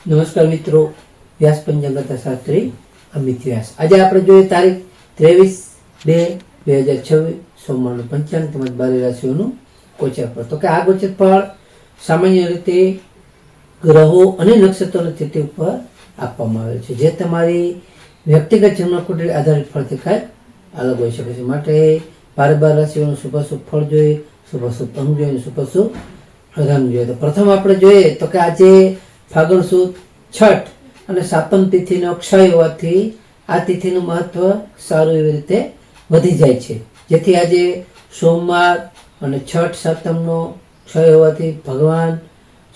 નમસ્કાર મિત્રો, વ્યાસ પંચાંગ શાસ્ત્રી અમિત વ્યાસ. આજે આપણે જોઈએ તારીખ 23/2/2026 સોમવારનું પંચાંગ તેમજ 12 રાશિઓનું ગોચર ફળ. તો કે આ ગોચર ફળ સામાન્ય રીતે ગ્રહો અને નક્ષત્રોની સ્થિતિ ઉપર આપવામાં આવેલ છે, જે તમારી વ્યક્તિગત જન્મકુંડળી આધારિત ફળથી કાંઈક અલગ હોઈ શકે છે. માટે 12 રાશિઓનું શુભાશુભ ફળ જોઈએ, શુભાશુભ અંગ જોઈએ, શુભાશુભ રંગ જોઈએ. તો પ્રથમ આપણે જોઈએ તો કે આજે ફાગણ સુદ છઠ અને સાતમ તિથિનો ક્ષય હોવાથી આ તિથિનું મહત્વ સારું એવી રીતે વધી જાય છે, જેથી આજે સોમવાર અને છઠ સાતમનો ક્ષય હોવાથી ભગવાન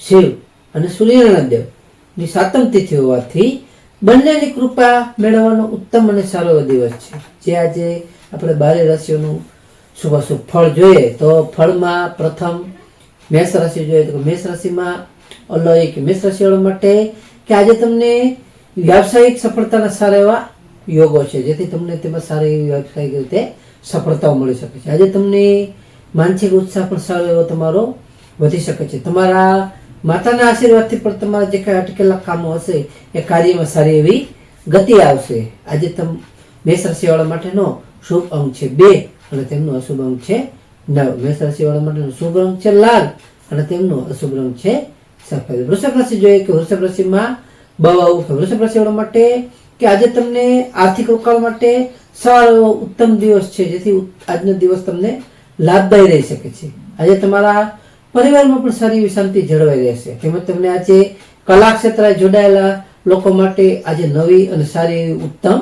શિવ અને સૂર્યનારાયણ દેવની સાતમ તિથિ હોવાથી બંનેની કૃપા મેળવવાનો ઉત્તમ અને સારો એવો દિવસ છે. જે આજે આપણે 12 રાશિઓનું શુભાશુભ ફળ જોઈએ તો ફળમાં પ્રથમ મેષ રાશિ જોઈએ તો મેષ રાશિમાં અલૌકિક મેષ રાશિવાળા માટે કે આજે તમને વ્યાવસાયિક સફળતાના સારા એવા યોગો છે, જેથી તમને તેમાં સારી એવી વ્યાવસાયિક રીતે સફળતાઓ મળી શકે છે. આજે તમને માનસિક ઉત્સાહ પણ સારો એવો તમારો વધી શકે છે. તમારા માતાના આશીર્વાદથી પણ તમારા જે કાંઈ અટકેલા કામો હશે એ કાર્યમાં સારી એવી ગતિ આવશે. આજે મેષ રાશિવાળા માટેનો શુભ અંક છે 2 અને તેમનો અશુભ અંક છે 9. મેષ રાશિવાળા માટેનો શુભ રંગ છે લાલ અને તેમનો અશુભ રંગ છે સફેદ. વૃષભ રાશિ જોઈએ કે વૃષભ રાશિમાં વૃષભ રાશિવાળા માટે કે આજે તમને આર્થિક રોકાણ માટે સારો ઉત્તમ દિવસ છે, જેથી આજનો દિવસ તમને લાભદાયી રહી શકે છે. આજે તમારા પરિવારમાં પણ સારી એવી શાંતિ જળવાઈ રહેશે. તેમજ તમને આજે કલા ક્ષેત્રે જોડાયેલા લોકો માટે આજે નવી અને સારી એવી ઉત્તમ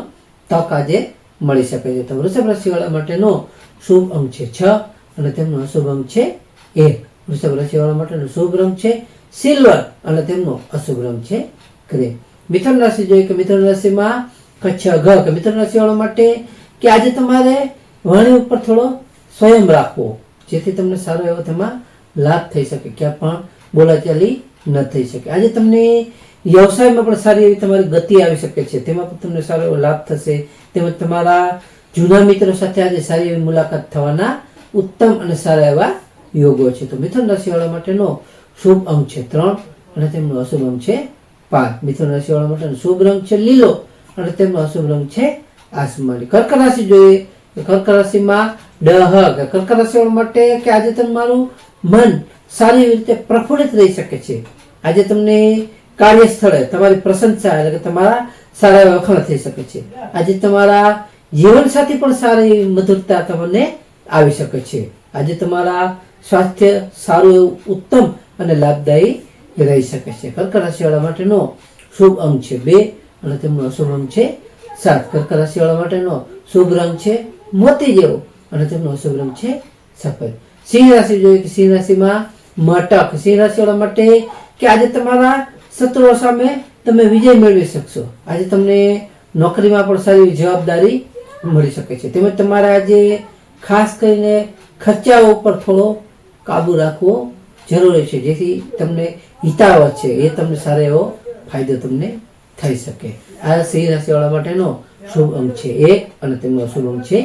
તક આજે મળી શકે છે. તો વૃષભ રાશિવાળા માટેનો શુભ અંક છે 6 અને તેમનો અશુભ અંક છે 1. વૃષભ રાશિવાળા માટેનો શુભ રંગ છે સિલ્વર અને તેમનો અશુભ રંગ છે ગ્રે. મિથુન રાશિ જોઈએ કે મિથુન રાશિમાં કે મિથુન રાશિવાળા માટે કે આજે તમારે વાણી ઉપર થોડો સંયમ રાખવો, જેથી તમને સારો એવો તેમાં લાભ થઈ શકે, ક્યાં પણ બોલાચાલી ન થઈ શકે. આજે તમને વ્યવસાયમાં પણ સારી એવી તમારી ગતિ આવી શકે છે, તેમાં પણ તમને સારો એવો લાભ થશે. તેમજ તમારા જૂના મિત્રો સાથે આજે સારી એવી મુલાકાત થવાના ઉત્તમ અને સારા એવા યોગો છે. તો મિથુન રાશિવાળા માટેનો શુભ અંક છે 3 અને તેમનો અશુભ અંક છે 5. મિથુન રાશિવાળા માટેનો શુભ રંગ છે લીલો અને તેમનો અશુભ રંગ છે આસમાની. કર્ક રાશિ જોઈએ તો કર્ક રાશિમાં કર્ક રાશિવાળા માટે કે આજે તમારું મન સારી રીતે પ્રફુલ્લિત રહી શકે છે. આજે તમને કાર્યસ્થળે તમારી પ્રશંસા એટલે કે તમારા સારા એવા વખાણ થઈ શકે છે. આજે તમારા જીવનસાથી પણ સારી મધુરતા તમને આવી શકે છે. આજે તમારા સ્વાસ્થ્ય સારું એવું ઉત્તમ અને લાભદાયી રહી શકે છે. કર્ક રાશિવાળા માટેનો શુભ અંક છે 2 અને તેમનો અશુભ અંક છે 7. કર્ક રાશિવાળા માટેનો શુભ રંગ છે મોતી જેવો અને તેમનો અશુભ રંગ છે સફેદ. સિંહ રાશિ જોઈએ કે સિંહ રાશિમાં મટક. સિંહ રાશિવાળા માટે કે આજે તમારા શત્રુઓ સામે તમે વિજય મેળવી શકશો. આજે તમને નોકરીમાં પણ સારી જવાબદારી મળી શકે છે. તેમજ તમારે આજે ખાસ કરીને ખર્ચાઓ ઉપર થોડો કાબુ રાખવો જરૂરી છે, જેથી તમને હિતાવહ છે એ તમને સારો એવો ફાયદો તમને થઈ શકે. આ સિંહ રાશિવાળા માટેનો શુભ અંક છે 1 અને તેમનો અશુભ અંક છે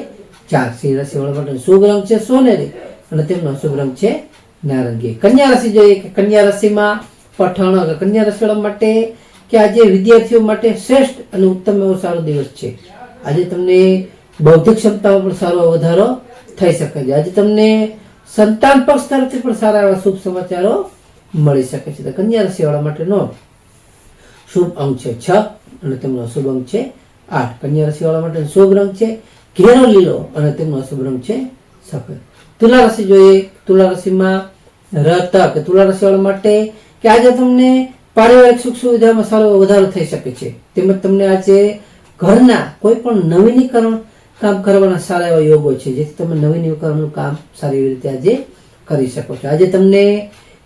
4. સિંહ રાશિવાળા માટેનો શુભ રંગ છે સોનેરી અને તેમનો અશુભ રંગ છે નારંગી. કન્યા રાશિ જોઈએ કે કન્યા રાશિમાં પઠાણ. કન્યા રાશિવાળા માટે કે આજે વિદ્યાર્થીઓ માટે શ્રેષ્ઠ અને ઉત્તમ એવો સારો દિવસ છે. આજે તમને બૌદ્ધિક ક્ષમતામાં પણ સારો વધારો થઈ શકે છે. આજે તમને સંતાન પક્ષ તરફથી પણ સારા એવા શુભ સમાચારો મળી શકે છે. તો કન્યા રાશિવાળા માટેનો શુભ અંક છે 6 અને તેમનો અશુભ અંક છે 8. કન્યા રાશિવાળા માટે શુભ રંગ છે ઘેરો લીલો અને તેમનો અશુભ રંગ છે સફેદ. તુલા રાશિ જોઈએ. તુલા રાશિમાં તુલા રાશિવાળા માટે કે આજે તમને પારિવારિક સુખ સુવિધામાં સારો વધારો થઈ શકે છે. તેમજ તમને આજે ઘરના કોઈ પણ નવીનીકરણ કામ કરવાના સારા એવા યોગો છે, જેથી તમે નવીનીકરણનું કામ સારી એવી રીતે આજે કરી શકો છો. આજે તમને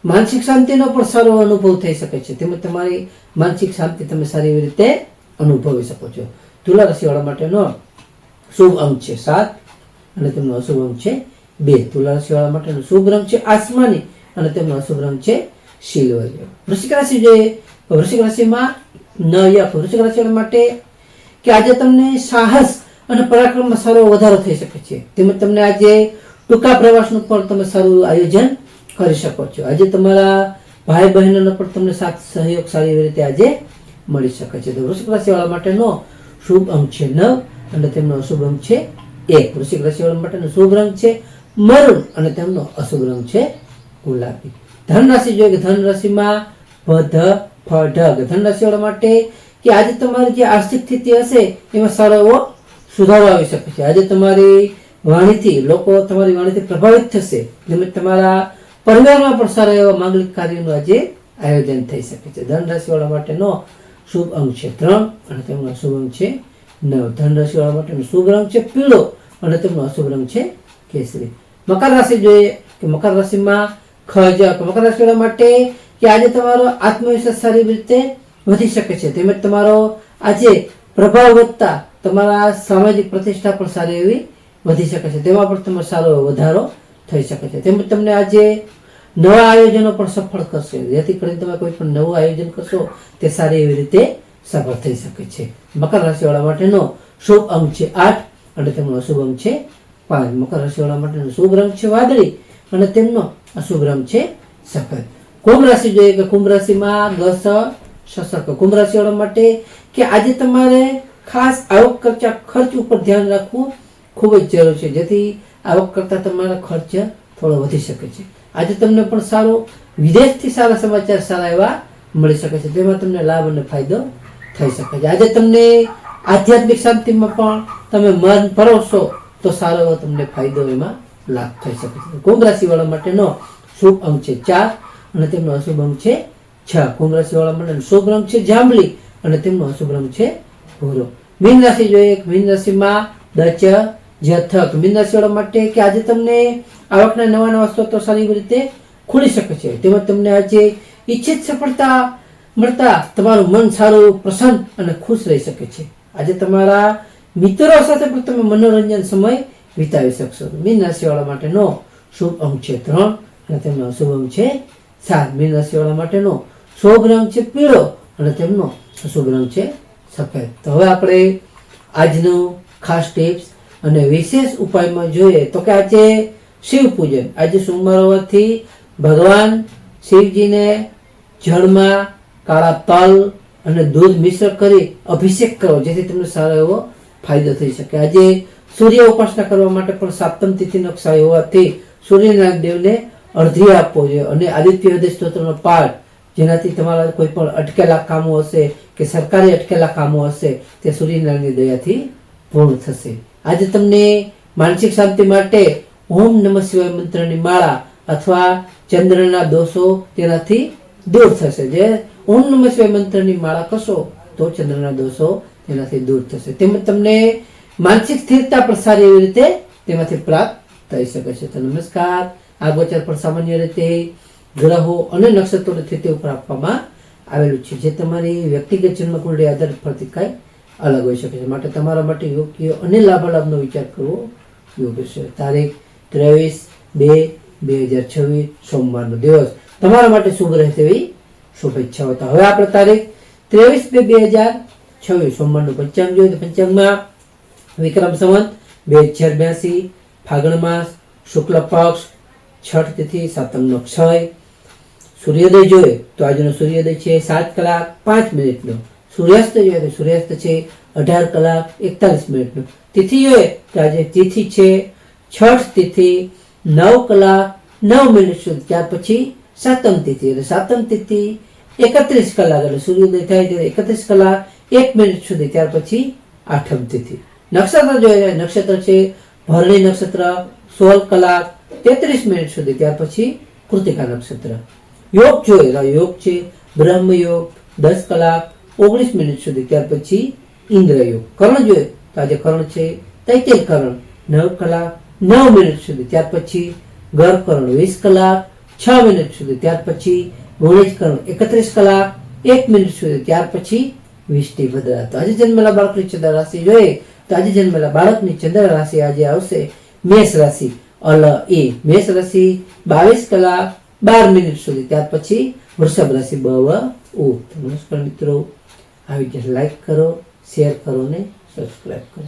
માનસિક શાંતિનો પણ સારો અનુભવ થઈ શકે છે, તેમજ તમારી માનસિક શાંતિ તમે સારી એવી રીતે અનુભવી શકો છો. તુલા રાશિવાળા માટેનો શુભ અંક છે 7 અને તેમનો અશુભ અંક છે 2. તુલા રાશિવાળા માટેનો શુભ રંગ છે આસમાની અને તેમનો અશુભ રંગ છે સિલ્વર. વૃશ્ચિક રાશિ જોઈએ તો વૃશ્ચિક રાશિમાં વૃશ્ચિક રાશિવાળા માટે કે આજે તમને સાહસ અને પરાક્રમમાં સારો વધારો થઈ શકે છે. તેમજ તમને આજે ટૂંકા પ્રવાસનું પણ તમે સારું આયોજન કરી શકો છો. આજે તમારા ભાઈ બહેનોનો પણ તમને સાથ સહયોગ સારી એવી રીતે આજે મળી શકે છે. તો વૃશ્ચિક રાશિવાળા માટેનો શુભ અંક છે 9 અને તેમનો અશુભ અંક છે 1. વૃશ્ચિક રાશિવાળા માટેનો શુભ રંગ છે મરૂન અને તેમનો અશુભ રંગ છે ગુલાબી. ધન રાશિ જોઈએ કે ધન રાશિમાં ભ ફ ઢ. ધન રાશિવાળા માટે કે આજે તમારી જે આર્થિક સ્થિતિ હશે એમાં સારો એવો સુધારો આવી શકે છે. આજે તમારી વાણીથી લોકો તમારી વાણીથી પ્રભાવિત થશે. તેમજ તમારા પરિવારમાં પણ સારા એવા માંગલિક કાર્યનું આજે આયોજન થઈ શકે છે. ધન રાશિવાળા માટેનો શુભ અંક છે 3 અને તેમનો અશુભ અંક છે 9. ધન રાશિવાળા માટેનો શુભ રંગ છે પીળો અને તેમનો અશુભ રંગ છે કેસરી. મકર રાશિ જોઈએ કે મકર રાશિમાં ખજ. મકર રાશિવાળા માટે કે આજે તમારો આત્મવિશ્વાસ સારી રીતે વધી શકે છે. તેમજ તમારો આજે પ્રભાવ વધતા તમારા સામાજિક પ્રતિષ્ઠા પણ સારી એવી વધી શકે છે. તેમાં પણ તમારો સારો એવો વધારો થઈ શકે છે. તેમજ તમને આજે નવા આયોજનો પણ સફળ કરશે. જેથી કરીને તમે કોઈ પણ નવું આયોજન કરશો તે સારી એવી રીતે સફળ થઈ શકે છે. મકર રાશિવાળા માટેનો શુભ અંક છે 8 અને તેમનો અશુભ અંક છે 5. મકર રાશિવાળા માટેનો શુભ રંગ છે વાદળી અને તેમનો અશુભ રંગ છે સફેદ. કુંભ રાશિ જોઈએ કે કુંભ રાશિમાં ગસ સસર્ક. કુંભ રાશિવાળા માટે કે આજે તમારે ખાસ આવક કરતા ખર્ચ ઉપર ધ્યાન રાખવું ખૂબ જ જરૂરી છે. જેથી આવક કરતા તમારા ખર્ચ થોડો વધી શકે છે. આજે તમને પણ સારો વિદેશથી સારા સમાચાર સારા એવા મળી શકે છે. તેમાં તમને લાભ અને ફાયદો થઈ શકે છે. આજે તમને આધ્યાત્મિક શાંતિમાં પણ તમે મન પરોવશો તો સારો એવો તમને ફાયદો એમાં લાભ થઈ શકે છે. કુંભ રાશિવાળા માટેનો શુભ અંક છે 4 અને તેમનો અશુભ અંક છે 6. કુંભ રાશિવાળા માટેનો શુભ રંગ છે જાંબલી અને તેમનો અશુભ રંગ છે ભૂરો. મીન રાશિ જોઈએ મીન રાશિમાં દચ જથક. મીન રાશિવાળા માટે કે આજે તમને આવકના નવા સ્ત્રોતો સારી રીતે ખુલી શકે છે. તેમજ તમને આજે ઈચ્છિત સફળતા મળતા તમારું મન સારું પ્રસન્ન અને ખુશ રહી શકે છે. આજે તમારા મિત્રો સાથે પણ તમે મનોરંજન સમય વિતાવી શકશો. મીન રાશિવાળા માટેનો શુભ અંક છે 3 અને તેમનો અશુભ અંક છે 7. મીન રાશિવાળા માટેનો શુભ રંગ છે પીળો અને તેમનો અશુભ રંગ છે સફેદ. તો હવે આપણે આજનું ખાસ ટિપ્સ અને વિશેષ ઉપાયમાં જોઈએ તો કે આજે શિવ પૂજન. આજે સોમવાર હોવાથી ભગવાન શિવજીને જળમાં કાળા તલ અને દૂધ મિશ્ર કરી અભિષેક કરો જેથી તમને સારો એવો ફાયદો થઈ શકે. આજે સૂર્ય ઉપાસના કરવા માટે પણ સાપ્તમ તિથિનો ક્ષય હોવાથી સૂર્યનારાયણ દેવને અર્ધ્ય આપવો જોઈએ અને આદિત્ય હૃદય સ્તોત્રનો પાઠ જેનાથી તમારા કોઈ પણ અટકેલા કામો હશે કે સરકારી અટકેલા કામો હશે તે સૂર્યનારાયણની દયાથી પૂર્ણ થશે. આજે તમને માનસિક શાંતિ માટે ઓમ નમઃ શિવાય મંત્રની માળા અથવા ચંદ્રના દોષો તેનાથી દૂર થશે. જે ઓમ નમઃ શિવાય મંત્રની માળા કરશો તો ચંદ્રના દોષો તેનાથી દૂર થશે. તેમજ તમને માનસિક સ્થિરતા પણ સારી એવી રીતે તેમાંથી પ્રાપ્ત થઈ શકે છે. તો નમસ્કાર. આ ગોચર પણ સામાન્ય રીતે ગ્રહો અને નક્ષત્રોની સ્થિતિ ઉપર આપવામાં આવેલું છે જે તમારી વ્યક્તિગત જન્મ કુંડળી આધારિત ફરતી કાંઈ અલગ હોઈ શકે છે. માટે તમારા માટે યોગ્ય અને લાભાલાભનો વિચાર કરવો યોગ્ય છે. તારીખ 23/2/2026 સોમવારનો દિવસ તમારા માટે શુભ રહે તેવી શુભેચ્છાઓ. તો હવે આપણે તારીખ 23/2/2026 સોમવારનું પંચાંગ જોઈએ તો પંચાંગમાં વિક્રમ સંવત 2082 ફાગણ માસ શુક્લ પક્ષ છઠ તિથિ સાતમનો ક્ષય. સૂર્યોદય જોઈએ તો આજનો સૂર્યોદય છે 7:05 સૂર્યાસ્ત જોઈએ તો સૂર્યાસ્ત છે 18:41. તિથિ જોઈએ તો આજે તિથિ છે છઠ તિથિ 9:09 સુધી. ત્યાર પછી સાતમ તિથિ એટલે સાતમ તિથિ 31 કલાક એટલે સૂર્યોદય થાય ત્યારે 31:01 સુધી. ત્યાર પછી આઠમ તિથિ. નક્ષત્ર જોઈએ નક્ષત્ર છે ભરણી નક્ષત્ર 16:33 સુધી. ત્યાર પછી કૃતિકા નક્ષત્ર. યોગ જોઈએ યોગ છે બ્રહ્મ યોગ 10:19 સુધી. ત્યાર પછી ઇન્દ્ર યોગ. કર્ણ જોઈએ તો આજે કર્ણ છે તૈતિલ કર્ણ 9:09 સુધી. ત્યાર પછી ગર્ભ કર્ણ 20:06 સુધી. ત્યાર પછી ગુણેજ કર્ણ 31:01 સુધી. ત્યાર પછી વિષ્ટિ ભદ્રા. તો આજે જન્મેલા બાળકની ચંદ્ર રાશિ જોઈએ તો આજે જન્મેલા બાળકની ચંદ્ર રાશિ આજે આવશે મેષ રાશિ મેષ રાશિ 22:12 સુધી. ત્યાર પછી વૃષભ રાશિ નમસ્કાર મિત્રો. આવી રીતે લાઈક કરો, શેર કરો ને સબસ્ક્રાઈબ કરો.